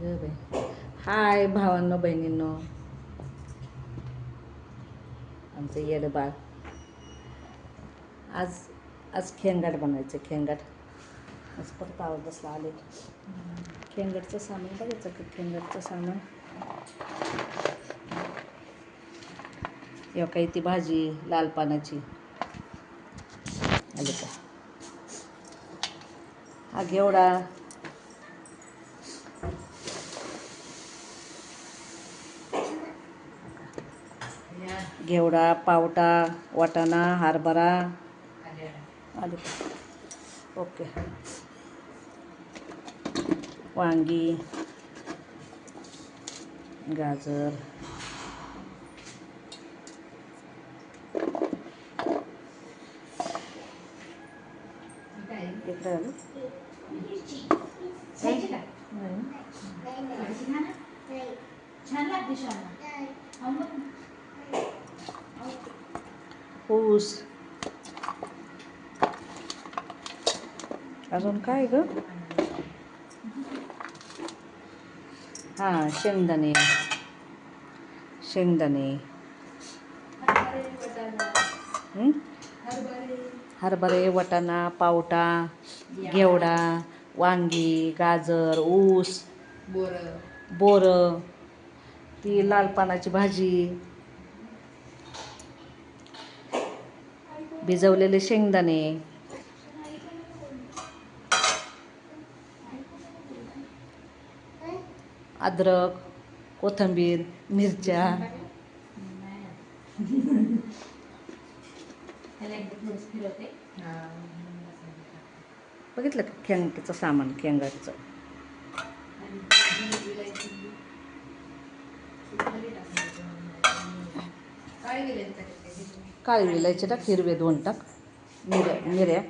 ग बाई. हाय भावांनो बहिणींनो, आमचं येडं बाळ. आज आज खेंगाट बनवायचं. खेंगाट आज परत आवड बसला आले. खेंगाटचं सामान बघायचं का? खेंगाटचं सामान काही ती भाजी लाल पानाची आली का? हा घेवडा, घेवडा, पावटा, वाटाणा, हरभरा आले का? ओके. वांगी, गाजर, इकडे आलं ऊस. अजून काय ग? हां, शेंगदाणे, शेंगदाणे, हरभरे, वाटाणा, पावटा, घेवडा, वांगी, गाजर, ऊस, बोरं, ती लाल पानाची भाजी, भिजवलेले शेंगदाणे, अद्रक, कोथिंबीर, मिरच्या. बघितलं का खेंगाटचं सामान? खेंगाटचं काळी विलायची टाक, हिरवे 2 टाक, मिऱ्या,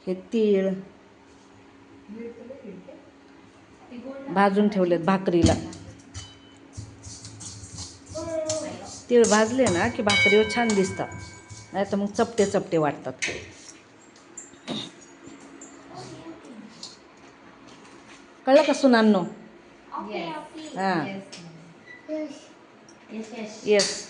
हे तीळ भाजून ठेवलेत भाकरीला. तीळ भाजले ना की भाकरीवर छान दिसतात, नाही तर मग चपटे चपटे वाटतात. कळलं का सुनांनो? हां, येस.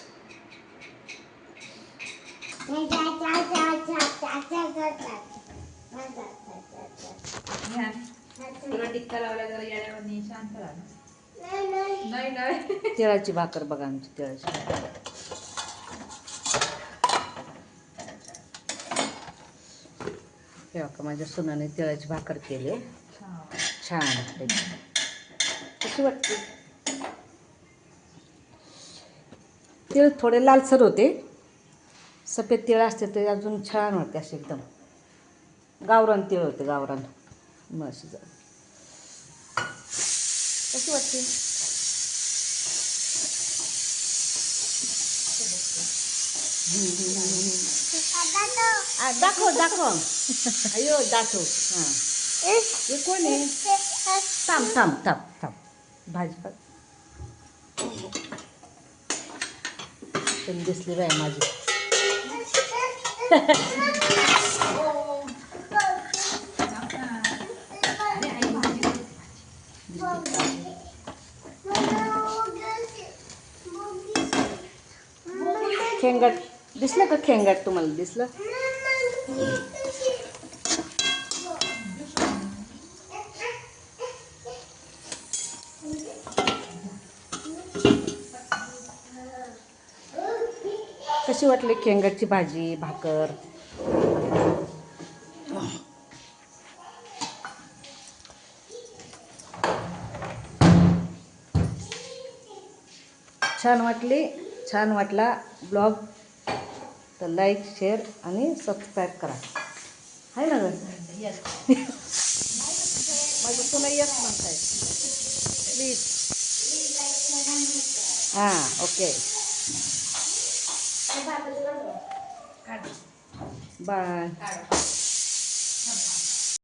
तिळाची भाकर बघा, आमची तिळाची भाकर. तेव्हा का माझ्या सुनाने तिळाची भाकर केली, छान वाटते. कशी वाटते? तीळ थोडे लालसर होते, सफेद तीळ असते ते अजून छान वाटते. असे एकदम गावरान तीळ होते, गावरान. मग अशी जा कशी वाटते? दाखव दाखव. अयो दाखव. हां, हे कोण आहे? थांब थांब थांब थांब. भाजी पण दिसली बाय माझी. खेंगाट दिसलं का? खेंगाट तुम्हाला दिसलं? कशी वाटली खेंगाटची भाजी भाकर? छान वाटली? छान वाटला ब्लॉग तर लाईक, शेअर आणि सबस्क्राईब करा. आहे ना ग? माझं तुला येस म्हणताय प्लीज. हां, ओके. बाय.